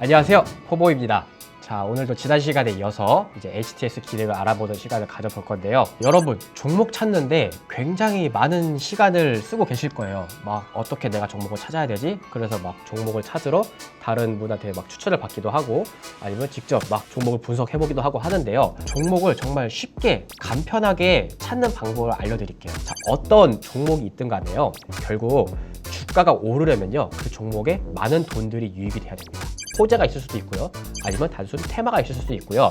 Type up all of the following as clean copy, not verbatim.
안녕하세요, 포모입니다. 자, 오늘도 지난 시간에 이어서 이제 HTS 기능을 알아보는 시간을 가져볼 건데요. 여러분, 종목 찾는데 굉장히 많은 시간을 쓰고 계실 거예요. 막 어떻게 내가 종목을 찾아야 되지? 그래서 막 종목을 찾으러 다른 분한테 막 추천을 받기도 하고, 아니면 직접 막 종목을 분석해보기도 하고 하는데요. 종목을 정말 쉽게 간편하게 찾는 방법을 알려드릴게요. 자, 어떤 종목이 있든 간에요, 결국 주가가 오르려면요, 그 종목에 많은 돈들이 유입이 돼야 됩니다. 호재가 있을 수도 있고요, 아니면 단순 테마가 있을 수도 있고요.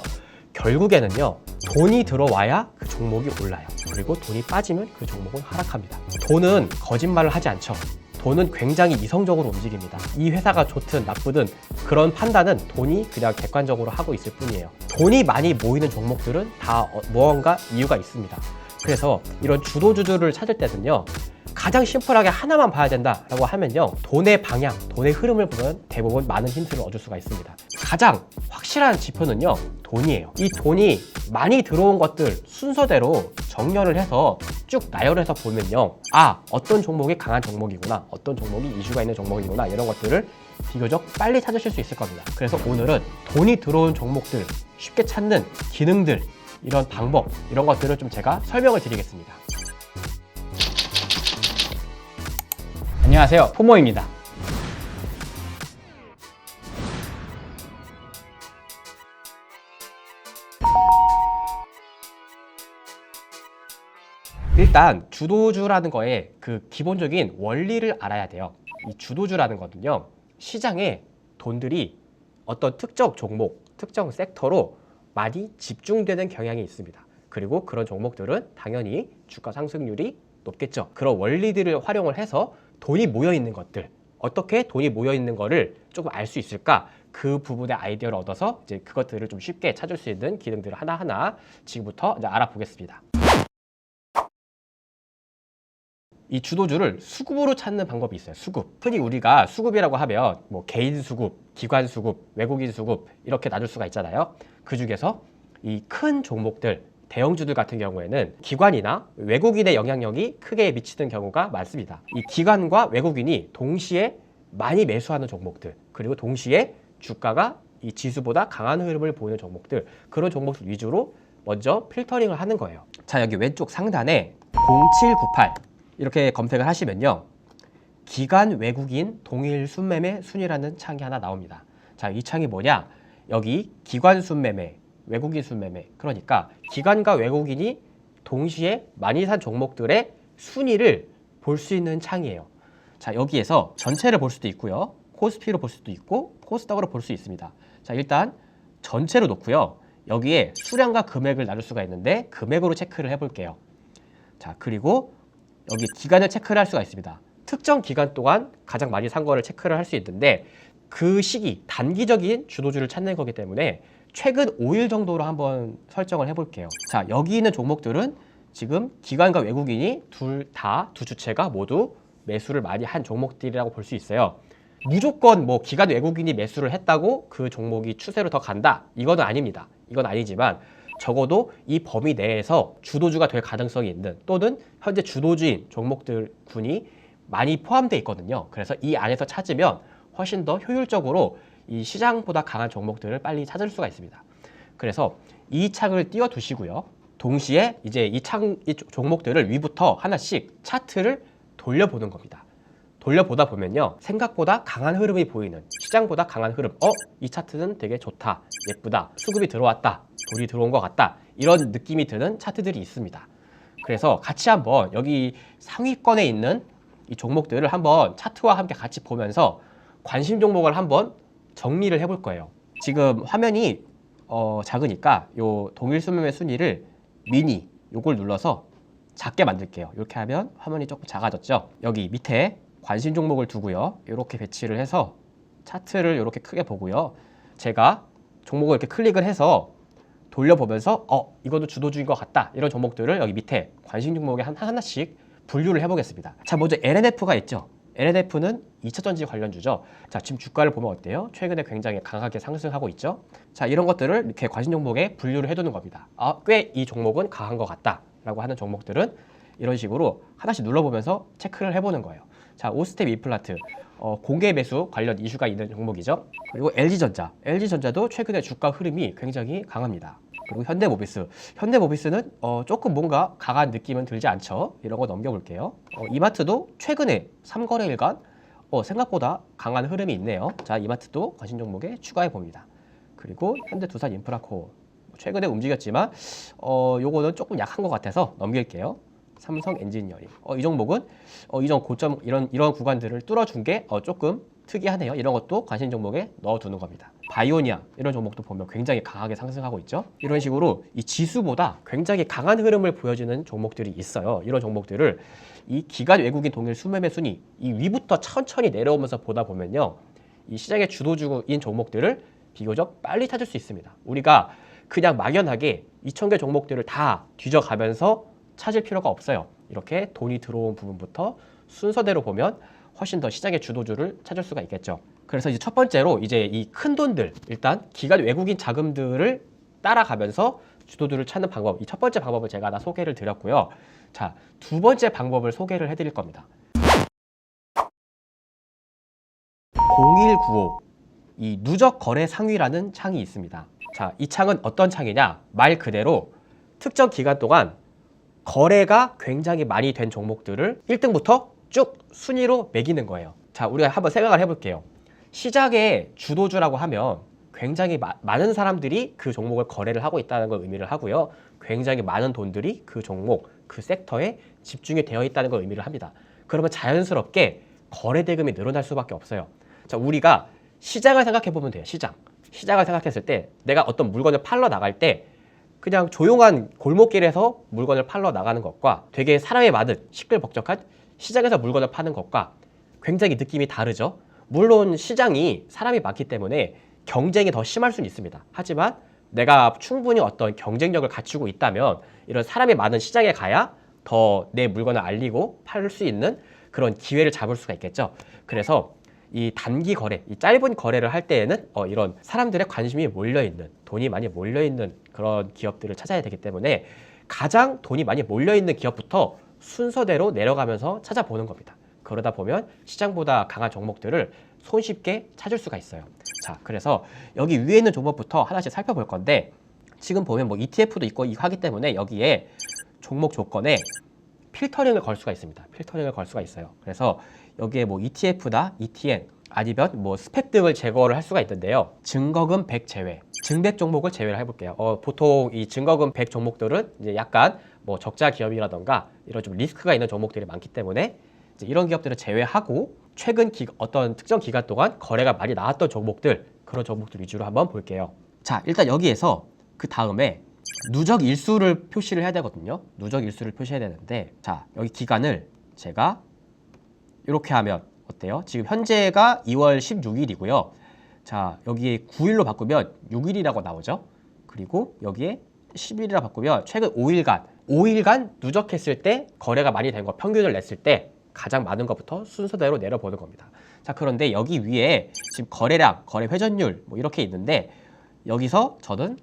결국에는요, 돈이 들어와야 그 종목이 올라요. 그리고 돈이 빠지면 그 종목은 하락합니다. 돈은 거짓말을 하지 않죠. 돈은 굉장히 이성적으로 움직입니다. 이 회사가 좋든 나쁘든 그런 판단은 돈이 그냥 객관적으로 하고 있을 뿐이에요. 돈이 많이 모이는 종목들은 다 무언가 이유가 있습니다. 그래서 이런 주도주들을 찾을 때는요, 가장 심플하게 하나만 봐야 된다라고 하면요, 돈의 방향, 돈의 흐름을 보면 대부분 많은 힌트를 얻을 수가 있습니다. 가장 확실한 지표는요, 돈이에요. 이 돈이 많이 들어온 것들 순서대로 정렬을 해서 쭉 나열해서 보면요, 어떤 종목이 강한 종목이구나, 어떤 종목이 이슈가 있는 종목이구나, 이런 것들을 비교적 빨리 찾으실 수 있을 겁니다. 그래서 오늘은 돈이 들어온 종목들 쉽게 찾는 기능들, 이런 방법, 이런 것들을 좀 제가 설명을 드리겠습니다. 안녕하세요, 포모입니다. 일단 주도주라는 거에 그 기본적인 원리를 알아야 돼요. 이 주도주라는 거는요, 시장에 돈들이 어떤 특정 종목, 특정 섹터로 많이 집중되는 경향이 있습니다. 그리고 그런 종목들은 당연히 주가 상승률이 높겠죠. 그런 원리들을 활용을 해서 돈이 모여있는 것들, 어떻게 돈이 모여있는 거를 조금 알 수 있을까? 그 부분의 아이디어를 얻어서 이제 그것들을 좀 쉽게 찾을 수 있는 기능들을 하나하나 지금부터 이제 알아보겠습니다. 이 주도주를 수급으로 찾는 방법이 있어요. 수급. 흔히 우리가 수급이라고 하면 뭐 개인 수급, 기관 수급, 외국인 수급 이렇게 나눌 수가 있잖아요. 그 중에서 이 큰 종목들, 대형주들 같은 경우에는 기관이나 외국인의 영향력이 크게 미치는 경우가 많습니다. 이 기관과 외국인이 동시에 많이 매수하는 종목들, 그리고 동시에 주가가 이 지수보다 강한 흐름을 보이는 종목들, 그런 종목들 위주로 먼저 필터링을 하는 거예요. 자, 여기 왼쪽 상단에 0798 이렇게 검색을 하시면요, 기관 외국인 동일 순매매 순위라는 창이 하나 나옵니다. 자, 이 창이 뭐냐? 여기 기관 순매매, 외국인 순매매, 그러니까 기관과 외국인이 동시에 많이 산 종목들의 순위를 볼 수 있는 창이에요. 자, 여기에서 전체를 볼 수도 있고요, 코스피로 볼 수도 있고 코스닥으로 볼 수 있습니다. 자, 일단 전체로 놓고요, 여기에 수량과 금액을 나눌 수가 있는데 금액으로 체크를 해볼게요. 자, 그리고 여기 기간을 체크를 할 수가 있습니다. 특정 기간 동안 가장 많이 산 거를 체크를 할 수 있는데, 그 시기, 단기적인 주도주를 찾는 거기 때문에 최근 5일 정도로 한번 설정을 해볼게요. 자, 여기 있는 종목들은 지금 기관과 외국인이 두 주체가 모두 매수를 많이 한 종목들이라고 볼 수 있어요. 무조건 뭐 기관 외국인이 매수를 했다고 그 종목이 추세로 더 간다, 이거는 아닙니다. 이건 아니지만 적어도 이 범위 내에서 주도주가 될 가능성이 있는, 또는 현재 주도주인 종목들군이 많이 포함되어 있거든요. 그래서 이 안에서 찾으면 훨씬 더 효율적으로 이 시장보다 강한 종목들을 빨리 찾을 수가 있습니다. 그래서 이 창을 띄워 두시고요, 동시에 이제 이 종목들을 위부터 하나씩 차트를 돌려보는 겁니다. 돌려보다 보면요, 생각보다 강한 흐름이 보이는, 시장보다 강한 흐름, 이 차트는 되게 좋다, 예쁘다, 수급이 들어왔다, 돈이 들어온 것 같다, 이런 느낌이 드는 차트들이 있습니다. 그래서 같이 한번 여기 상위권에 있는 이 종목들을 한번 차트와 함께 같이 보면서 관심 종목을 한번 정리를 해볼 거예요. 지금 화면이 작으니까 요 동일 순매매 순위를 미니, 요걸 눌러서 작게 만들게요. 이렇게 하면 화면이 조금 작아졌죠. 여기 밑에 관심 종목을 두고요, 이렇게 배치를 해서 차트를 이렇게 크게 보고요, 제가 종목을 이렇게 클릭을 해서 돌려보면서 이것도 주도주인 것 같다, 이런 종목들을 여기 밑에 관심 종목에 하나씩 분류를 해보겠습니다. 자, 먼저 LNF가 있죠. LNF는 2차전지 관련주죠. 자, 지금 주가를 보면 어때요? 최근에 굉장히 강하게 상승하고 있죠. 자, 이런 것들을 이렇게 관심 종목에 분류를 해두는 겁니다. 꽤 이 종목은 강한 것 같다 라고 하는 종목들은 이런 식으로 하나씩 눌러보면서 체크를 해보는 거예요. 자, 오스템 임플란트 공개 매수 관련 이슈가 있는 종목이죠. 그리고 LG전자, LG전자도 최근에 주가 흐름이 굉장히 강합니다. 그리고 현대모비스, 현대모비스는 조금 뭔가 강한 느낌은 들지 않죠. 이런 거 넘겨볼게요. 이마트도 최근에 3거래일간 생각보다 강한 흐름이 있네요. 자, 이마트도 관심 종목에 추가해 봅니다. 그리고 현대두산인프라코어 최근에 움직였지만 요거는 조금 약한 것 같아서 넘길게요. 삼성엔지니어링 이 종목은 이전 고점 이런 구간들을 뚫어준 게 조금 특이하네요. 이런 것도 관심 종목에 넣어두는 겁니다. 바이오니아 이런 종목도 보면 굉장히 강하게 상승하고 있죠. 이런 식으로 이 지수보다 굉장히 강한 흐름을 보여주는 종목들이 있어요. 이런 종목들을 이 기관 외국인 동일 순매매 순위 이 위부터 천천히 내려오면서 보다 보면요, 이 시장의 주도주인 종목들을 비교적 빨리 찾을 수 있습니다. 우리가 그냥 막연하게 2,000개 종목들을 다 뒤져가면서 찾을 필요가 없어요. 이렇게 돈이 들어온 부분부터 순서대로 보면 훨씬 더 시장의 주도주를 찾을 수가 있겠죠. 그래서 이제 첫 번째로 이제 이 큰 돈들, 일단 기관 외국인 자금들을 따라가면서 주도주를 찾는 방법, 이 첫 번째 방법을 제가 다 소개를 드렸고요. 자, 두 번째 방법을 소개를 해드릴 겁니다. 0195 이 누적 거래 상위라는 창이 있습니다. 자, 이 창은 어떤 창이냐? 말 그대로 특정 기간 동안 거래가 굉장히 많이 된 종목들을 1등부터 쭉 순위로 매기는 거예요. 자, 우리가 한번 생각을 해볼게요. 시장의 주도주라고 하면 굉장히 많은 사람들이 그 종목을 거래를 하고 있다는 걸 의미를 하고요. 굉장히 많은 돈들이 그 종목, 그 섹터에 집중이 되어 있다는 걸 의미를 합니다. 그러면 자연스럽게 거래 대금이 늘어날 수밖에 없어요. 자, 우리가 시장을 생각해 보면 돼요. 시장을 생각했을 때 내가 어떤 물건을 팔러 나갈 때 그냥 조용한 골목길에서 물건을 팔러 나가는 것과 되게 사람이 많은 시끌벅적한 시장에서 물건을 파는 것과 굉장히 느낌이 다르죠. 물론 시장이 사람이 많기 때문에 경쟁이 더 심할 수는 있습니다. 하지만 내가 충분히 어떤 경쟁력을 갖추고 있다면 이런 사람이 많은 시장에 가야 더 내 물건을 알리고 팔 수 있는 그런 기회를 잡을 수가 있겠죠. 그래서 이 단기 거래, 이 짧은 거래를 할 때에는 이런 사람들의 관심이 몰려있는, 돈이 많이 몰려있는 그런 기업들을 찾아야 되기 때문에 가장 돈이 많이 몰려있는 기업부터 순서대로 내려가면서 찾아보는 겁니다. 그러다 보면 시장보다 강한 종목들을 손쉽게 찾을 수가 있어요. 자, 그래서 여기 위에 있는 종목부터 하나씩 살펴볼 건데 지금 보면 뭐 ETF도 있고 하기 때문에 여기에 종목 조건에 필터링을 걸 수가 있습니다. 필터링을 걸 수가 있어요. 그래서 여기에 뭐 ETF다, ETN 아니면 뭐 스펙 등을 제거를 할 수가 있는데요. 증거금 100 제외, 증백 종목을 제외를 해볼게요. 보통 이 증거금 100 종목들은 이제 약간 뭐 적자 기업이라던가 이런 좀 리스크가 있는 종목들이 많기 때문에 이제 이런 기업들을 제외하고 최근 어떤 특정 기간 동안 거래가 많이 나왔던 종목들, 그런 종목들 위주로 한번 볼게요. 자, 일단 여기에서 그 다음에 누적 일수를 표시를 해야 되거든요. 누적 일수를 표시해야 되는데, 자, 여기 기간을 제가 이렇게 하면 어때요? 지금 현재가 2월 16일이고요. 자, 여기에 9일로 바꾸면 6일이라고 나오죠. 그리고 여기에 10일이라 바꾸면 최근 5일간 누적했을 때 거래가 많이 된 거 평균을 냈을 때 가장 많은 것부터 순서대로 내려보는 겁니다. 자, 그런데 여기 위에 지금 거래량, 거래 회전율 뭐 이렇게 있는데 여기서 저는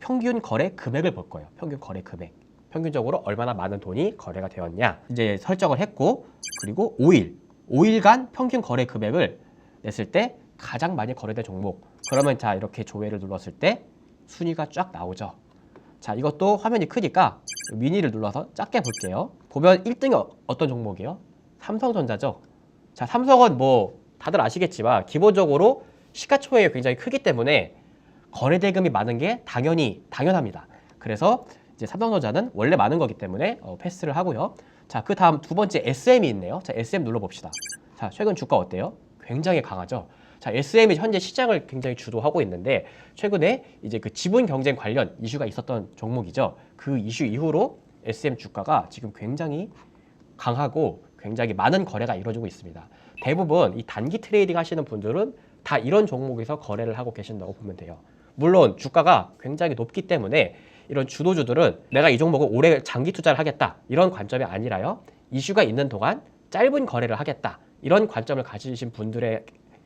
평균 거래 금액을 볼 거예요. 평균 거래 금액. 평균적으로 얼마나 많은 돈이 거래가 되었냐 이제 설정을 했고, 그리고 5일간 평균 거래 금액을 냈을 때 가장 많이 거래된 종목, 그러면 자, 이렇게 조회를 눌렀을 때 순위가 쫙 나오죠. 자, 이것도 화면이 크니까 미니를 눌러서 작게 볼게요. 보면 1등이 어떤 종목이에요? 삼성전자죠. 자, 삼성은 뭐 다들 아시겠지만 기본적으로 시가총액이 굉장히 크기 때문에 거래 대금이 많은 게 당연합니다. 그래서 이제 삼성전자는 원래 많은 거기 때문에 패스를 하고요. 자, 그 다음 두 번째 SM이 있네요. 자, SM 눌러봅시다. 자, 최근 주가 어때요? 굉장히 강하죠. 자, SM이 현재 시장을 굉장히 주도하고 있는데 최근에 이제 그 지분 경쟁 관련 이슈가 있었던 종목이죠. 그 이슈 이후로 SM 주가가 지금 굉장히 강하고 굉장히 많은 거래가 이루어지고 있습니다. 대부분 이 단기 트레이딩 하시는 분들은 다 이런 종목에서 거래를 하고 계신다고 보면 돼요. 물론 주가가 굉장히 높기 때문에 이런 주도주들은 내가 이 종목을 오래 장기 투자를 하겠다 이런 관점이 아니라요, 이슈가 있는 동안 짧은 거래를 하겠다 이런 관점을 가지신 분들의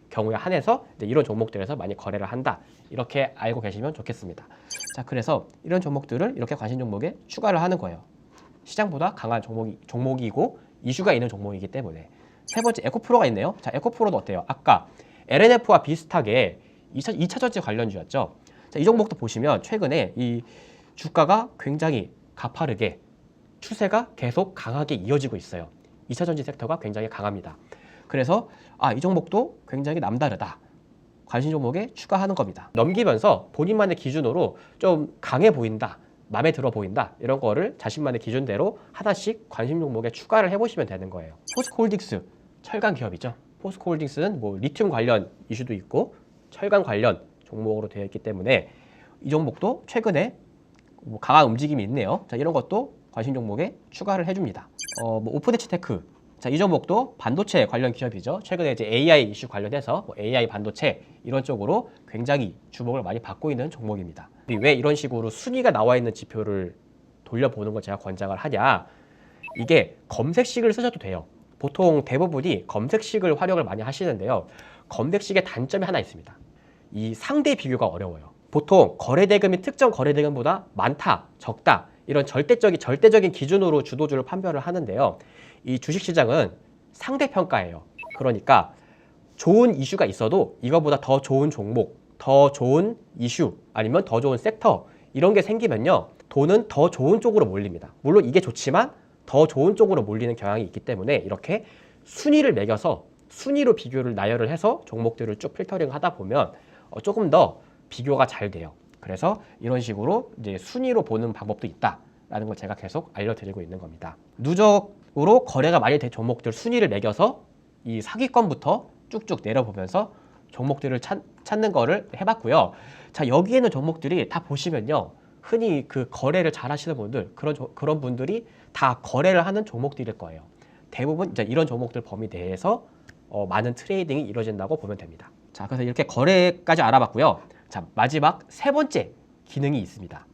경우에 한해서 이런 종목들에서 많이 거래를 한다, 이렇게 알고 계시면 좋겠습니다. 자, 그래서 이런 종목들을 이렇게 관심 종목에 추가를 하는 거예요. 시장보다 강한 종목이고 이슈가 있는 종목이기 때문에. 세 번째 에코프로가 있네요. 자, 에코프로도 어때요? 아까 LNF와 비슷하게 2차 전지 관련주였죠. 자, 이 종목도 보시면 최근에 이 주가가 굉장히 가파르게 추세가 계속 강하게 이어지고 있어요. 2차 전지 섹터가 굉장히 강합니다. 그래서 이 종목도 굉장히 남다르다. 관심 종목에 추가하는 겁니다. 넘기면서 본인만의 기준으로 좀 강해 보인다, 마음에 들어 보인다, 이런 거를 자신만의 기준대로 하나씩 관심 종목에 추가를 해보시면 되는 거예요. 포스코홀딩스, 철강 기업이죠. 포스코홀딩스는 뭐 리튬 관련 이슈도 있고 철강 관련 종목으로 되어 있기 때문에 이 종목도 최근에 뭐 강한 움직임이 있네요. 자, 이런 것도 관심 종목에 추가를 해줍니다. 뭐 오픈에치테크, 자, 이 종목도 반도체 관련 기업이죠. 최근에 이제 AI 이슈 관련해서 뭐 AI 반도체 이런 쪽으로 굉장히 주목을 많이 받고 있는 종목입니다. 왜 이런 식으로 순위가 나와 있는 지표를 돌려보는 걸 제가 권장을 하냐? 이게 검색식을 쓰셔도 돼요. 보통 대부분이 검색식을 활용을 많이 하시는데요. 검색식의 단점이 하나 있습니다. 이 상대 비교가 어려워요. 보통 거래대금이 특정 거래대금보다 많다, 적다 이런 절대적인 기준으로 주도주를 판별을 하는데요. 이 주식시장은 상대평가예요. 그러니까 좋은 이슈가 있어도 이거보다 더 좋은 종목, 더 좋은 이슈 아니면 더 좋은 섹터 이런 게 생기면요. 돈은 더 좋은 쪽으로 몰립니다. 물론 이게 좋지만 더 좋은 쪽으로 몰리는 경향이 있기 때문에 이렇게 순위를 매겨서 순위로 비교를 나열을 해서 종목들을 쭉 필터링 하다 보면 조금 더 비교가 잘 돼요. 그래서 이런 식으로 이제 순위로 보는 방법도 있다라는 걸 제가 계속 알려드리고 있는 겁니다. 누적으로 거래가 많이 된 종목들 순위를 매겨서 이 상위권부터 쭉쭉 내려보면서 종목들을 찾는 거를 해봤고요. 자, 여기에 있는 종목들이 다 보시면요. 흔히 그 거래를 잘 하시는 분들, 그런 분들이 다 거래를 하는 종목들일 거예요. 대부분 이제 이런 종목들 범위 내에서 많은 트레이딩이 이루어진다고 보면 됩니다. 자, 그래서 이렇게 거래까지 알아봤고요. 자, 마지막 세 번째 기능이 있습니다.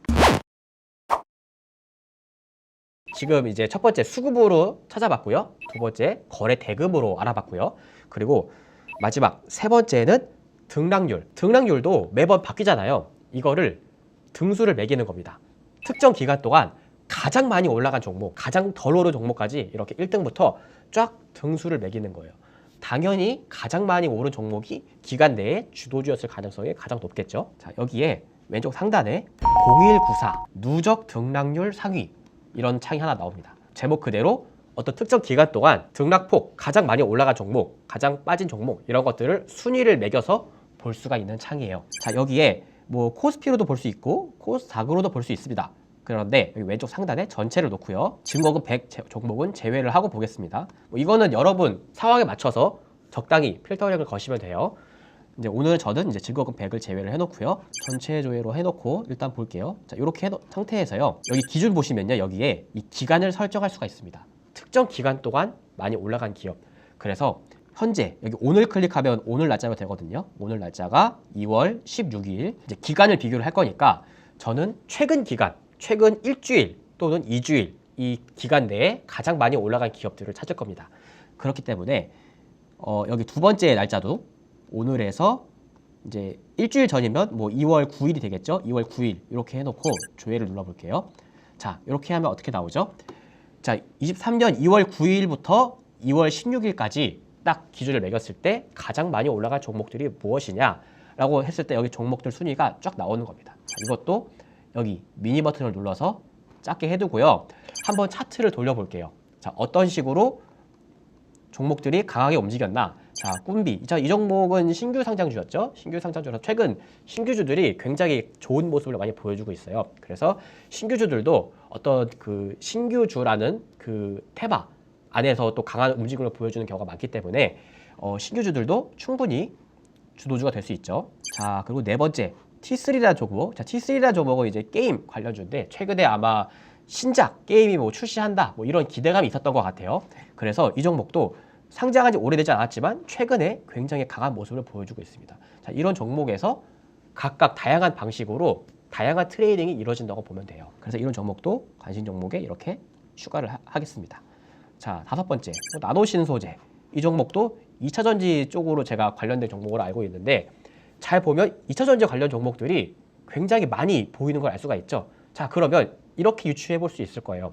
지금 이제 첫 번째 수급으로 찾아봤고요. 두 번째 거래 대금으로 알아봤고요. 그리고 마지막 세 번째는 등락률. 등락률도 매번 바뀌잖아요. 이거를 등수를 매기는 겁니다. 특정 기간 동안 가장 많이 올라간 종목, 가장 덜 오른 종목까지 이렇게 1등부터 쫙 등수를 매기는 거예요. 당연히 가장 많이 오른 종목이 기간 내에 주도주였을 가능성이 가장 높겠죠. 자, 여기에 왼쪽 상단에 0194 누적 등락률 상위 이런 창이 하나 나옵니다. 제목 그대로 어떤 특정 기간 동안 등락폭, 가장 많이 올라간 종목, 가장 빠진 종목 이런 것들을 순위를 매겨서 볼 수가 있는 창이에요. 자, 여기에 뭐 코스피로도 볼 수 있고 코스닥으로도 볼 수 있습니다. 그런데 여기 왼쪽 상단에 전체를 놓고요. 증거금 100 종목은 제외를 하고 보겠습니다. 뭐 이거는 여러분 상황에 맞춰서 적당히 필터링을 거시면 돼요. 이제 오늘 저는 이제 증거금 100을 제외를 해놓고요. 전체 조회로 해놓고 일단 볼게요. 자, 이렇게 해놓은 상태에서요. 여기 기준 보시면요. 여기에 이 기간을 설정할 수가 있습니다. 특정 기간 동안 많이 올라간 기업. 그래서 현재 여기 오늘 클릭하면 오늘 날짜로 되거든요. 오늘 날짜가 2월 16일. 이제 기간을 비교를 할 거니까 저는 최근 기간, 최근 일주일 또는 2주일 이 기간 내에 가장 많이 올라간 기업들을 찾을 겁니다. 그렇기 때문에 여기 두 번째 날짜도 오늘에서 이제 일주일 전이면 뭐 2월 9일이 되겠죠. 2월 9일 이렇게 해놓고 조회를 눌러볼게요. 자, 이렇게 하면 어떻게 나오죠? 자, 23년 2월 9일부터 2월 16일까지 딱 기준을 매겼을 때 가장 많이 올라간 종목들이 무엇이냐라고 했을 때 여기 종목들 순위가 쫙 나오는 겁니다. 자, 이것도 여기 미니 버튼을 눌러서 작게 해두고요. 한번 차트를 돌려볼게요. 자, 어떤 식으로 종목들이 강하게 움직였나? 자, 꿈비. 자, 이 종목은 신규 상장주였죠. 신규 상장주라서 최근 신규주들이 굉장히 좋은 모습을 많이 보여주고 있어요. 그래서 신규주들도 어떤 그 신규주라는 그 테마 안에서 또 강한 움직임을 보여주는 경우가 많기 때문에 신규주들도 충분히 주도주가 될 수 있죠. 자, 그리고 네 번째 T3라는 종목. 자, T3라는 종목은 이제 게임 관련주인데 최근에 아마 신작 게임이 뭐 출시한다 뭐 이런 기대감이 있었던 것 같아요. 그래서 이 종목도 상장한 지 오래되지 않았지만 최근에 굉장히 강한 모습을 보여주고 있습니다. 자, 이런 종목에서 각각 다양한 방식으로 다양한 트레이딩이 이루어진다고 보면 돼요. 그래서 이런 종목도 관심 종목에 이렇게 추가를 하겠습니다. 자, 다섯 번째 나노신소재. 이 종목도 2차 전지 쪽으로 제가 관련된 종목으로 알고 있는데 잘 보면 2차 전지 관련 종목들이 굉장히 많이 보이는 걸 알 수가 있죠. 자, 그러면 이렇게 유추해 볼 수 있을 거예요.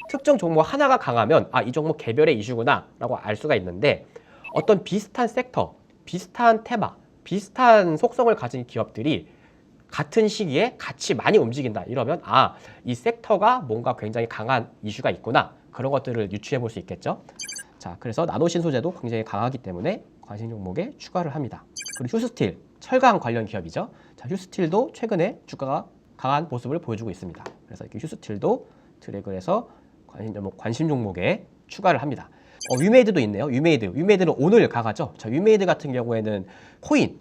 특정 종목 하나가 강하면 이 종목 개별의 이슈구나 라고 알 수가 있는데, 어떤 비슷한 섹터, 비슷한 테마, 비슷한 속성을 가진 기업들이 같은 시기에 같이 많이 움직인다 이러면 이 섹터가 뭔가 굉장히 강한 이슈가 있구나, 그런 것들을 유추해 볼 수 있겠죠. 자, 그래서 나노신소재도 굉장히 강하기 때문에 관심 종목에 추가를 합니다. 그리고 휴스틸, 철강 관련 기업이죠. 자, 휴스틸도 최근에 주가가 강한 모습을 보여주고 있습니다. 그래서 이렇게 휴스틸도 드래그를 해서 관심 종목에 추가를 합니다. 위메이드도 있네요. 위메이드는 오늘 강하죠. 자, 위메이드 같은 경우에는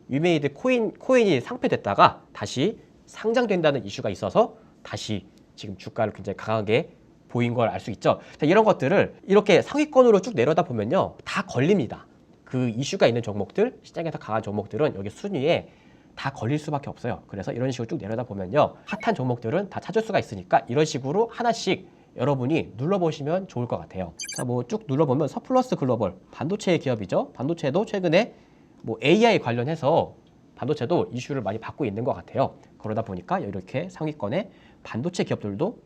위메이드 코인이 상폐됐다가 다시 상장된다는 이슈가 있어서 다시 지금 주가를 굉장히 강하게 보인 걸 알 수 있죠. 자, 이런 것들을 이렇게 상위권으로 쭉 내려다 보면요, 다 걸립니다. 그 이슈가 있는 종목들, 시장에서 강한 종목들은 여기 순위에 다 걸릴 수밖에 없어요. 그래서 이런 식으로 쭉 내려다 보면요, 핫한 종목들은 다 찾을 수가 있으니까 이런 식으로 하나씩 여러분이 눌러보시면 좋을 것 같아요. 자, 뭐 쭉 눌러보면 서플러스 글로벌, 반도체 기업이죠. 반도체도 최근에 뭐 AI 관련해서 반도체도 이슈를 많이 받고 있는 것 같아요. 그러다 보니까 이렇게 상위권에 반도체 기업들도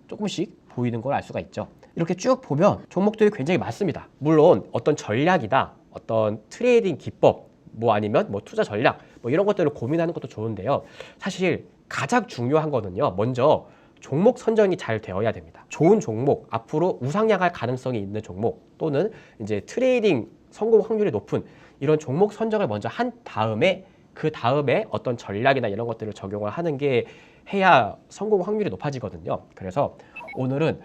조금씩 보이는 걸 알 수가 있죠. 이렇게 쭉 보면 종목들이 굉장히 많습니다. 물론 어떤 전략이나 어떤 트레이딩 기법, 뭐 아니면 뭐 투자 전략, 뭐 이런 것들을 고민하는 것도 좋은데요. 사실 가장 중요한 거는요, 먼저 종목 선정이 잘 되어야 됩니다. 좋은 종목, 앞으로 우상향할 가능성이 있는 종목, 또는 이제 트레이딩 성공 확률이 높은 이런 종목 선정을 먼저 한 다음에, 그 다음에 어떤 전략이나 이런 것들을 적용을 하는 게 해야 성공 확률이 높아지거든요. 그래서 오늘은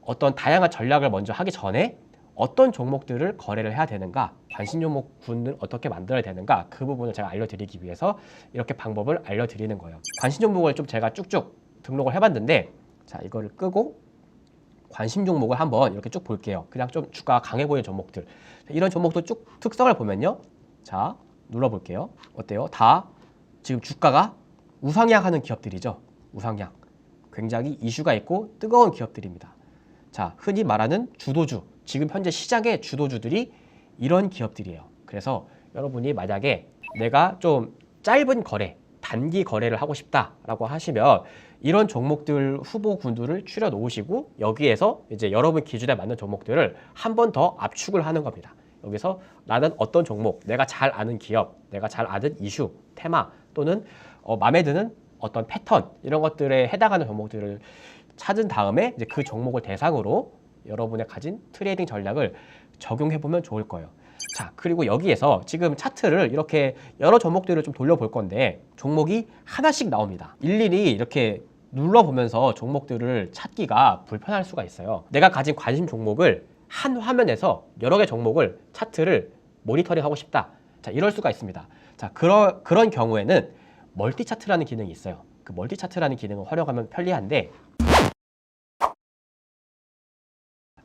어떤 다양한 전략을 먼저 하기 전에 어떤 종목들을 거래를 해야 되는가, 관심 종목군을 어떻게 만들어야 되는가, 그 부분을 제가 알려드리기 위해서 이렇게 방법을 알려드리는 거예요. 관심 종목을 좀 제가 쭉쭉 등록을 해봤는데, 자, 이거를 끄고 관심 종목을 한번 이렇게 쭉 볼게요. 그냥 좀 주가가 강해 보이는 종목들, 이런 종목도 쭉 특성을 보면요, 자, 눌러볼게요. 어때요? 다 지금 주가가 우상향하는 기업들이죠. 우상향, 굉장히 이슈가 있고 뜨거운 기업들입니다. 자, 흔히 말하는 주도주, 지금 현재 시장의 주도주들이 이런 기업들이에요. 그래서 여러분이 만약에 내가 좀 짧은 거래, 단기 거래를 하고 싶다라고 하시면 이런 종목들 후보군들을 추려 놓으시고, 여기에서 이제 여러분 기준에 맞는 종목들을 한 번 더 압축을 하는 겁니다. 여기서 나는 어떤 종목, 내가 잘 아는 기업, 내가 잘 아는 이슈, 테마, 또는 마음에 드는 어떤 패턴, 이런 것들에 해당하는 종목들을 찾은 다음에 이제 그 종목을 대상으로 여러분의 가진 트레이딩 전략을 적용해보면 좋을 거예요. 자, 그리고 여기에서 지금 차트를 이렇게 여러 종목들을 좀 돌려볼 건데, 종목이 하나씩 나옵니다. 일일이 이렇게 눌러보면서 종목들을 찾기가 불편할 수가 있어요. 내가 가진 관심 종목을 한 화면에서 여러 개 종목을, 차트를 모니터링 하고 싶다. 자, 이럴 수가 있습니다. 자, 그런 경우에는 멀티 차트라는 기능이 있어요. 그 멀티 차트라는 기능을 활용하면 편리한데,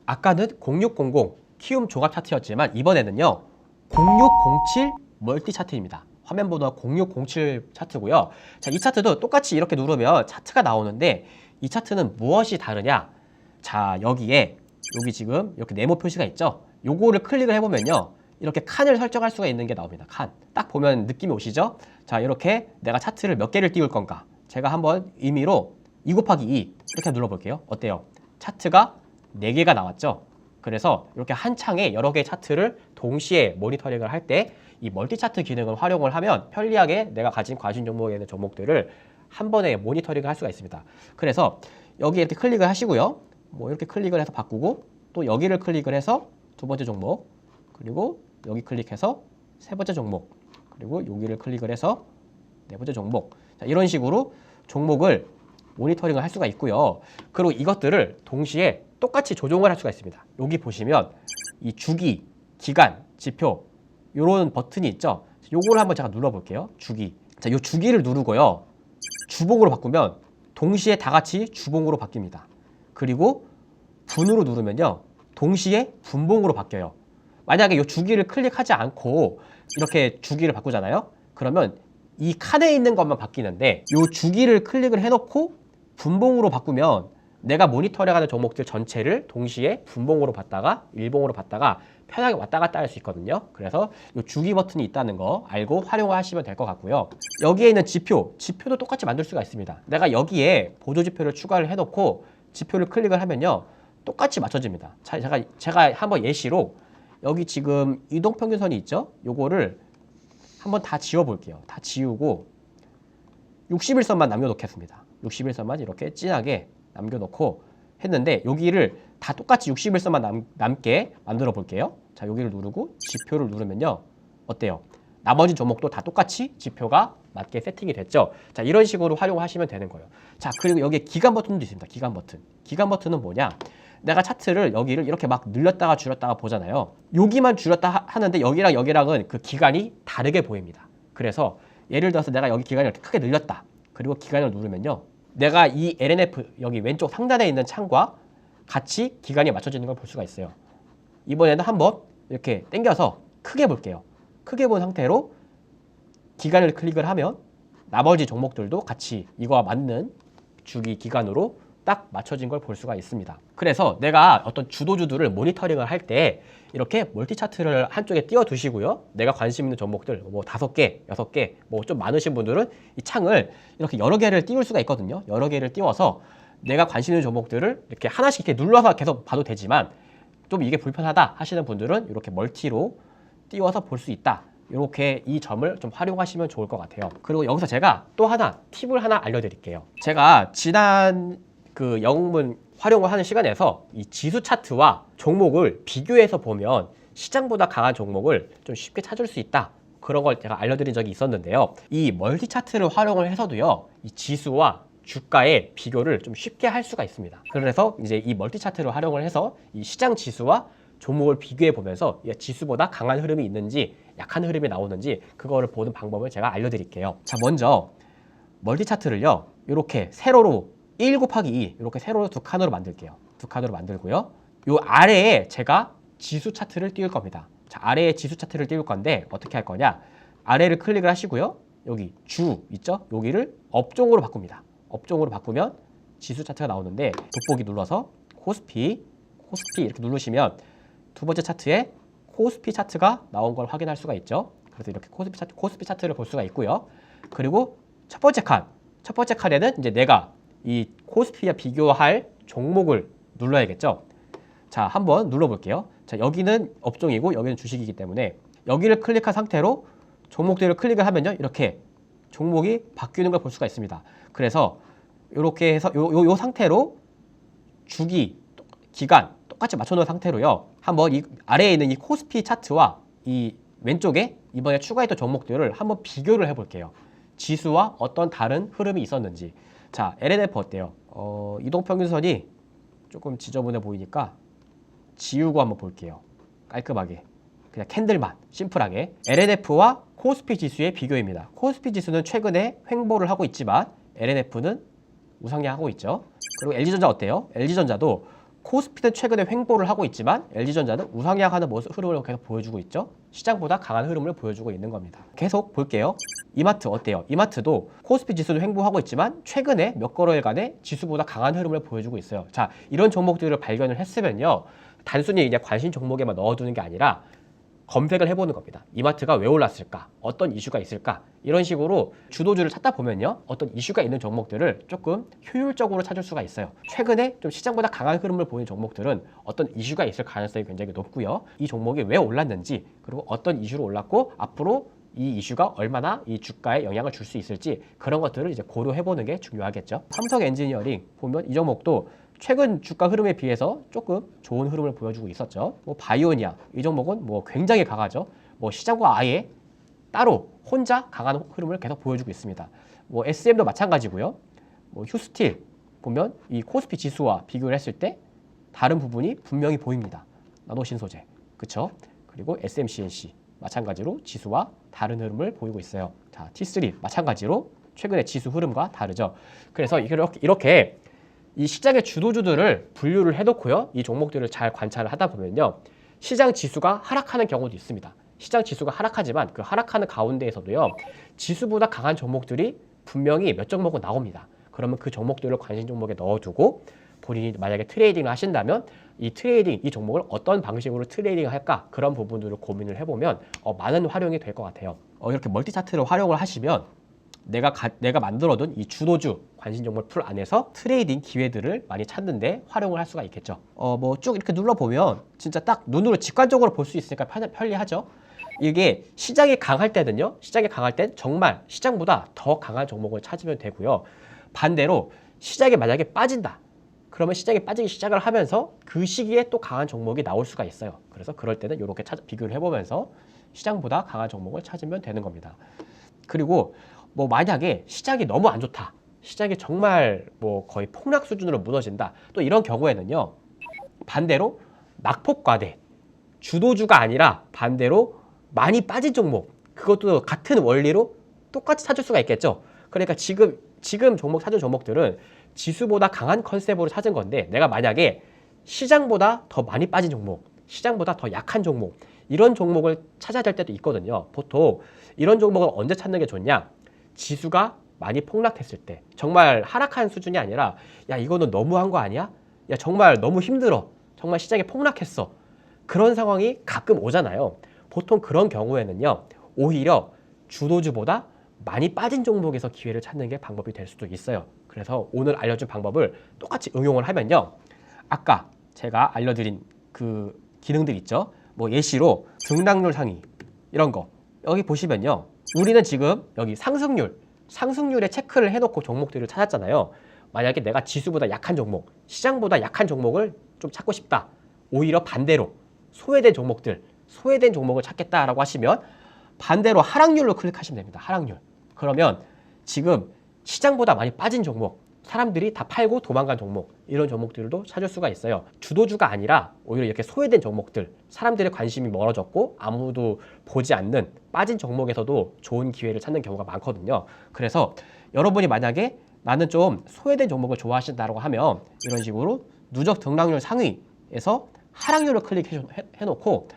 아까는 0600 키움 종합 차트였지만 이번에는요 0607 멀티 차트입니다. 화면 번호가 0607 차트고요. 자, 이 차트도 똑같이 이렇게 누르면 차트가 나오는데, 이 차트는 무엇이 다르냐? 자, 여기 지금 이렇게 네모 표시가 있죠. 요거를 클릭을 해보면요, 이렇게 칸을 설정할 수가 있는 게 나옵니다. 칸. 딱 보면 느낌이 오시죠? 자, 이렇게 내가 차트를 몇 개를 띄울 건가? 제가 한번 임의로 2 곱하기 2 이렇게 눌러볼게요. 어때요? 차트가 4개가 나왔죠? 그래서 이렇게 한 창에 여러 개의 차트를 동시에 모니터링을 할 때 이 멀티 차트 기능을 활용을 하면 편리하게 내가 가진 관심 종목에 있는 종목들을 한 번에 모니터링을 할 수가 있습니다. 그래서 여기 이렇게 클릭을 하시고요. 뭐 이렇게 클릭을 해서 바꾸고, 또 여기를 클릭을 해서 두 번째 종목, 그리고 여기 클릭해서 세 번째 종목, 그리고 여기를 클릭을 해서 네 번째 종목. 자, 이런 식으로 종목을 모니터링을 할 수가 있고요. 그리고 이것들을 동시에 똑같이 조정을 할 수가 있습니다. 여기 보시면 이 주기, 기간, 지표 이런 버튼이 있죠. 요거를 한번 제가 눌러볼게요. 주기. 자, 요 주기를 누르고요. 주봉으로 바꾸면 동시에 다 같이 주봉으로 바뀝니다. 그리고 분으로 누르면요, 동시에 분봉으로 바뀌어요. 만약에 이 주기를 클릭하지 않고 이렇게 주기를 바꾸잖아요. 그러면 이 칸에 있는 것만 바뀌는데, 이 주기를 클릭을 해놓고 분봉으로 바꾸면 내가 모니터링하는 종목들 전체를 동시에 분봉으로 봤다가 일봉으로 봤다가 편하게 왔다 갔다 할 수 있거든요. 그래서 이 주기 버튼이 있다는 거 알고 활용하시면 될 것 같고요. 여기에 있는 지표도 똑같이 만들 수가 있습니다. 내가 여기에 보조지표를 추가를 해놓고 지표를 클릭을 하면요, 똑같이 맞춰집니다. 자, 제가 한번 예시로 여기 지금 이동평균선이 있죠? 요거를 한번 다 지워볼게요. 다 지우고 60일선만 남겨놓겠습니다. 60일선만 이렇게 진하게 남겨놓고 했는데 여기를 다 똑같이 60일선만 남게 만들어 볼게요. 자, 여기를 누르고 지표를 누르면요. 어때요? 나머지 종목도 다 똑같이 지표가 맞게 세팅이 됐죠. 자, 이런 식으로 활용하시면 되는 거예요. 자, 그리고 여기에 기간 버튼도 있습니다. 기간 버튼. 기간 버튼은 뭐냐? 내가 차트를 여기를 이렇게 막 늘렸다가 줄였다가 보잖아요. 여기만 줄였다 하는데 여기랑 여기랑은 그 기간이 다르게 보입니다. 그래서 예를 들어서 내가 여기 기간을 이렇게 크게 늘렸다. 그리고 기간을 누르면요. 내가 이 LNF 여기 왼쪽 상단에 있는 창과 같이 기간이 맞춰지는 걸 볼 수가 있어요. 이번에는 한번 이렇게 당겨서 크게 볼게요. 크게 본 상태로 기간을 클릭을 하면 나머지 종목들도 같이 이거와 맞는 주기 기간으로 딱 맞춰진 걸 볼 수가 있습니다. 그래서 내가 어떤 주도주들을 모니터링을 할 때 이렇게 멀티 차트를 한쪽에 띄워 두시고요. 내가 관심 있는 종목들 뭐 5개, 6개, 뭐 좀 많으신 분들은 이 창을 이렇게 여러 개를 띄울 수가 있거든요. 여러 개를 띄워서 내가 관심 있는 종목들을 이렇게 하나씩 이렇게 눌러서 계속 봐도 되지만 좀 이게 불편하다 하시는 분들은 이렇게 멀티로 띄워서 볼 수 있다. 이렇게 이 점을 좀 활용하시면 좋을 것 같아요. 그리고 여기서 제가 또 하나 팁을 하나 알려드릴게요. 제가 지난 그 영문 활용을 하는 시간에서 이 지수 차트와 종목을 비교해서 보면 시장보다 강한 종목을 좀 쉽게 찾을 수 있다. 그런 걸 제가 알려드린 적이 있었는데요. 이 멀티 차트를 활용을 해서도요, 이 지수와 주가의 비교를 좀 쉽게 할 수가 있습니다. 그래서 이제 이 멀티 차트를 활용을 해서 이 시장 지수와 종목을 비교해 보면서 지수보다 강한 흐름이 있는지 약한 흐름이 나오는지 그거를 보는 방법을 제가 알려드릴게요. 자, 먼저 멀티 차트를요, 이렇게 세로로 1 곱하기 2 이렇게 세로로 두 칸으로 만들게요. 두 칸으로 만들고요. 요 아래에 제가 지수 차트를 띄울 겁니다. 자, 아래에 지수 차트를 띄울 건데 어떻게 할 거냐? 아래를 클릭을 하시고요. 여기 주 있죠? 여기를 업종으로 바꿉니다. 업종으로 바꾸면 지수 차트가 나오는데 돋보기 눌러서 코스피 이렇게 누르시면 두 번째 차트에 코스피 차트가 나온 걸 확인할 수가 있죠. 그래서 이렇게 코스피 차트를 볼 수가 있고요. 그리고 첫 번째 칸에는 이제 내가 이 코스피와 비교할 종목을 눌러야겠죠. 자, 한번 눌러볼게요. 자, 여기는 업종이고 여기는 주식이기 때문에 여기를 클릭한 상태로 종목들을 클릭을 하면요, 이렇게 종목이 바뀌는 걸 볼 수가 있습니다. 그래서 이렇게 해서 요 상태로 주기, 기간 똑같이 맞춰놓은 상태로요, 한번 이 아래에 있는 이 코스피 차트와 이 왼쪽에 이번에 추가했던 종목들을 한번 비교를 해볼게요. 지수와 어떤 다른 흐름이 있었는지. 자, LNF 어때요? 이동평균선이 조금 지저분해 보이니까 지우고 한번 볼게요. 깔끔하게. 그냥 캔들만, 심플하게. LNF와 코스피 지수의 비교입니다. 코스피 지수는 최근에 횡보를 하고 있지만 LNF는 우상향하고 있죠. 그리고 LG전자 어때요? LG전자도 코스피는 최근에 횡보를 하고 있지만 LG전자는 우상향하는 흐름을 계속 보여주고 있죠. 시장보다 강한 흐름을 보여주고 있는 겁니다. 계속 볼게요. 이마트 어때요? 이마트도 코스피 지수도 횡보하고 있지만 최근에 몇 거래일간에 지수보다 강한 흐름을 보여주고 있어요. 자, 이런 종목들을 발견을 했으면요, 단순히 그냥 관심 종목에만 넣어두는 게 아니라 검색을 해보는 겁니다. 이마트가 왜 올랐을까? 어떤 이슈가 있을까? 이런 식으로 주도주를 찾다 보면요, 어떤 이슈가 있는 종목들을 조금 효율적으로 찾을 수가 있어요. 최근에 좀 시장보다 강한 흐름을 보이는 종목들은 어떤 이슈가 있을 가능성이 굉장히 높고요. 이 종목이 왜 올랐는지, 그리고 어떤 이슈로 올랐고 앞으로 이 이슈가 얼마나 이 주가에 영향을 줄 수 있을지, 그런 것들을 이제 고려해보는 게 중요하겠죠. 삼성 엔지니어링 보면 이 종목도 최근 주가 흐름에 비해서 조금 좋은 흐름을 보여주고 있었죠. 뭐 바이오니아 이 종목은 뭐 굉장히 강하죠. 뭐 시장과 아예 따로 혼자 강한 흐름을 계속 보여주고 있습니다. 뭐 SM도 마찬가지고요. 뭐 휴스틸 보면 이 코스피 지수와 비교를 했을 때 다른 부분이 분명히 보입니다. 나노신소재, 그렇죠? 그리고 SMCNC 마찬가지로 지수와 다른 흐름을 보이고 있어요. 자, T3 마찬가지로 최근의 지수 흐름과 다르죠. 그래서 이렇게 이 시장의 주도주들을 분류를 해놓고요, 이 종목들을 잘 관찰을 하다 보면요, 시장 지수가 하락하는 경우도 있습니다. 시장 지수가 하락하지만 그 하락하는 가운데에서도요, 지수보다 강한 종목들이 분명히 몇 종목은 나옵니다. 그러면 그 종목들을 관심 종목에 넣어두고 본인이 만약에 트레이딩을 하신다면 이 종목을 어떤 방식으로 트레이딩을 할까, 그런 부분들을 고민을 해보면 많은 활용이 될 것 같아요. 이렇게 멀티 차트를 활용을 하시면 내가 만들어둔 이 주도주 관심 종목 풀 안에서 트레이딩 기회들을 많이 찾는데 활용을 할 수가 있겠죠. 뭐 쭉 이렇게 눌러보면 진짜 딱 눈으로 직관적으로 볼 수 있으니까 편리하죠. 이게 시장이 강할 때는요, 시장이 강할 땐 정말 시장보다 더 강한 종목을 찾으면 되고요. 반대로 시장이 만약에 빠진다, 그러면 시장이 빠지기 시작을 하면서 그 시기에 또 강한 종목이 나올 수가 있어요. 그래서 그럴 때는 이렇게 비교를 해보면서 시장보다 강한 종목을 찾으면 되는 겁니다. 그리고 뭐 만약에 시장이 너무 안 좋다, 시장이 정말 뭐 거의 폭락 수준으로 무너진다, 또 이런 경우에는요, 반대로 낙폭과대, 주도주가 아니라 반대로 많이 빠진 종목, 그것도 같은 원리로 똑같이 찾을 수가 있겠죠. 그러니까 지금 종목 찾은 종목들은 지수보다 강한 컨셉으로 찾은 건데, 내가 만약에 시장보다 더 많이 빠진 종목, 시장보다 더 약한 종목, 이런 종목을 찾아야 될 때도 있거든요. 보통 이런 종목을 언제 찾는 게 좋냐? 지수가 많이 폭락했을 때, 정말 하락한 수준이 아니라 야 이거는 너무한 거 아니야? 야 정말 너무 힘들어, 정말 시장이 폭락했어, 그런 상황이 가끔 오잖아요. 보통 그런 경우에는요, 오히려 주도주보다 많이 빠진 종목에서 기회를 찾는 게 방법이 될 수도 있어요. 그래서 오늘 알려준 방법을 똑같이 응용을 하면요, 아까 제가 알려드린 그 기능들 있죠. 뭐 예시로 등락률 상위 이런 거 여기 보시면요, 우리는 지금 여기 상승률에 체크를 해놓고 종목들을 찾았잖아요. 만약에 내가 지수보다 약한 종목, 시장보다 약한 종목을 좀 찾고 싶다, 오히려 반대로 소외된 종목을 찾겠다라고 하시면 반대로 하락률로 클릭하시면 됩니다. 하락률. 그러면 지금 시장보다 많이 빠진 종목, 사람들이 다 팔고 도망간 종목, 이런 종목들도 찾을 수가 있어요. 주도주가 아니라 오히려 이렇게 소외된 종목들, 사람들의 관심이 멀어졌고 아무도 보지 않는 빠진 종목에서도 좋은 기회를 찾는 경우가 많거든요. 그래서 여러분이 만약에 나는 좀 소외된 종목을 좋아하신다고 하면 이런 식으로 누적 등락률 상위에서 하락률을 클릭해놓고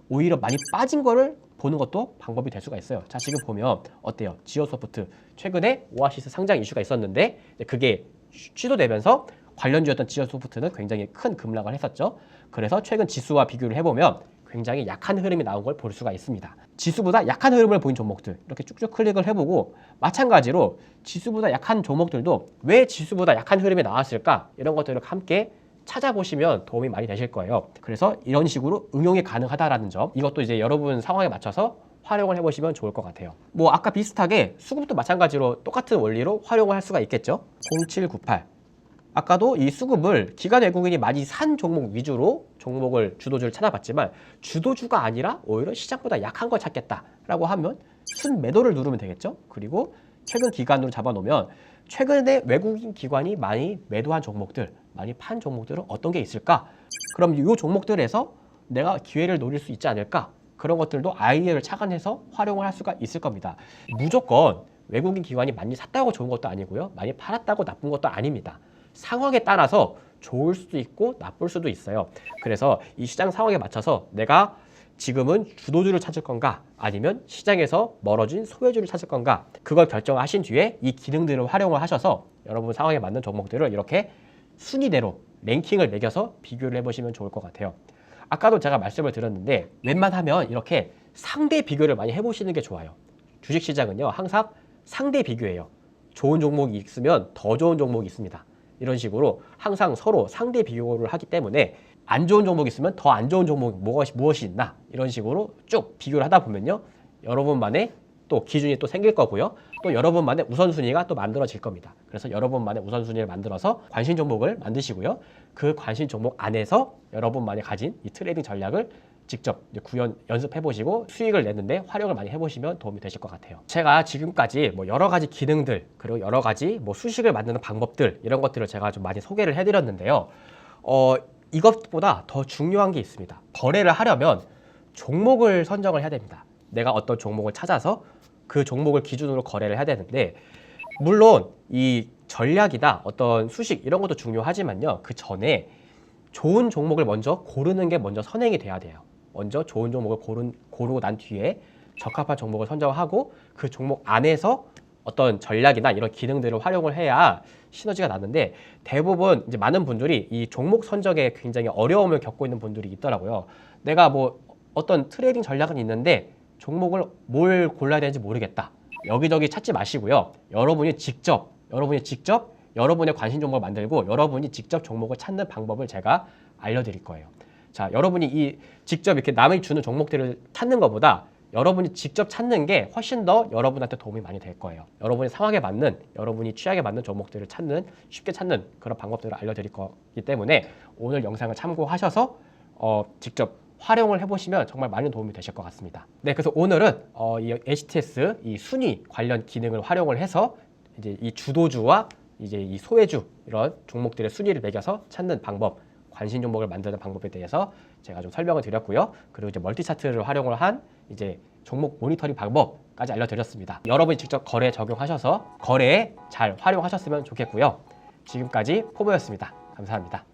오히려 많이 빠진 거를 보는 것도 방법이 될 수가 있어요. 자, 지금 보면 어때요? 지오소프트 최근에 오아시스 상장 이슈가 있었는데 그게 취소되면서 관련주였던 지오소프트는 굉장히 큰 급락을 했었죠. 그래서 최근 지수와 비교를 해보면 굉장히 약한 흐름이 나온 걸 볼 수가 있습니다. 지수보다 약한 흐름을 보인 종목들 이렇게 쭉쭉 클릭을 해보고, 마찬가지로 지수보다 약한 종목들도 왜 지수보다 약한 흐름이 나왔을까, 이런 것들을 함께 찾아보시면 도움이 많이 되실 거예요. 그래서 이런 식으로 응용이 가능하다라는 점, 이것도 이제 여러분 상황에 맞춰서 활용을 해보시면 좋을 것 같아요. 뭐 아까 비슷하게 수급도 마찬가지로 똑같은 원리로 활용을 할 수가 있겠죠. 0798 아까도 이 수급을 기관 외국인이 많이 산 종목 위주로 종목을 주도주를 찾아봤지만, 주도주가 아니라 오히려 시장보다 약한 걸 찾겠다라고 하면 순매도를 누르면 되겠죠. 그리고 최근 기간으로 잡아놓으면 최근에 외국인 기관이 많이 매도한 종목들, 많이 판 종목들은 어떤 게 있을까? 그럼 이 종목들에서 내가 기회를 노릴 수 있지 않을까? 그런 것들도 아이디어를 착안해서 활용을 할 수가 있을 겁니다. 무조건 외국인 기관이 많이 샀다고 좋은 것도 아니고요, 많이 팔았다고 나쁜 것도 아닙니다. 상황에 따라서 좋을 수도 있고 나쁠 수도 있어요. 그래서 이 시장 상황에 맞춰서 내가 지금은 주도주를 찾을 건가, 아니면 시장에서 멀어진 소외주를 찾을 건가, 그걸 결정하신 뒤에 이 기능들을 활용을 하셔서 여러분 상황에 맞는 종목들을 이렇게 순위대로 랭킹을 매겨서 비교를 해보시면 좋을 것 같아요. 아까도 제가 말씀을 드렸는데 웬만하면 이렇게 상대 비교를 많이 해보시는 게 좋아요. 주식시장은요, 항상 상대 비교예요. 좋은 종목이 있으면 더 좋은 종목이 있습니다. 이런 식으로 항상 서로 상대 비교를 하기 때문에 안 좋은 종목이 있으면 더 안 좋은 종목 무엇이 있나, 이런 식으로 쭉 비교를 하다 보면요, 여러분만의 또 기준이 또 생길 거고요, 또 여러분만의 우선순위가 또 만들어질 겁니다. 그래서 여러분만의 우선순위를 만들어서 관심 종목을 만드시고요, 그 관심 종목 안에서 여러분만이 가진 이 트레이딩 전략을 직접 연습해 보시고 수익을 내는데 활용을 많이 해보시면 도움이 되실 것 같아요. 제가 지금까지 뭐 여러 가지 기능들, 그리고 여러 가지 뭐 수식을 만드는 방법들, 이런 것들을 제가 좀 많이 소개를 해드렸는데요. 이것보다 더 중요한 게 있습니다. 거래를 하려면 종목을 선정을 해야 됩니다. 내가 어떤 종목을 찾아서 그 종목을 기준으로 거래를 해야 되는데, 물론 이 전략이나 어떤 수식 이런 것도 중요하지만요, 그 전에 좋은 종목을 먼저 고르는 게 먼저 선행이 돼야 돼요. 먼저 좋은 종목을 고르고 난 뒤에 적합한 종목을 선정하고 그 종목 안에서 어떤 전략이나 이런 기능들을 활용을 해야 시너지가 나는데, 대부분 이제 많은 분들이 이 종목 선정에 굉장히 어려움을 겪고 있는 분들이 있더라고요. 내가 뭐 어떤 트레이딩 전략은 있는데 종목을 뭘 골라야 되는지 모르겠다. 여기저기 찾지 마시고요. 여러분이 직접 여러분의 관심 종목을 만들고 여러분이 직접 종목을 찾는 방법을 제가 알려드릴 거예요. 자, 여러분이 이 직접 이렇게 남이 주는 종목들을 찾는 것보다 여러분이 직접 찾는 게 훨씬 더 여러분한테 도움이 많이 될 거예요. 여러분의 상황에 맞는, 여러분이 취향에 맞는 종목들을 찾는, 쉽게 찾는 그런 방법들을 알려드릴 거기 때문에 오늘 영상을 참고하셔서 직접 활용을 해보시면 정말 많은 도움이 되실 것 같습니다. 네, 그래서 오늘은 이 HTS 이 순위 관련 기능을 활용을 해서 이제 이 주도주와 이제 이 소외주 이런 종목들의 순위를 매겨서 찾는 방법, 관심 종목을 만드는 방법에 대해서 제가 좀 설명을 드렸고요. 그리고 이제 멀티 차트를 활용을 한 이제 종목 모니터링 방법까지 알려드렸습니다. 여러분이 직접 거래에 적용하셔서 거래에 잘 활용하셨으면 좋겠고요. 지금까지 포모였습니다. 감사합니다.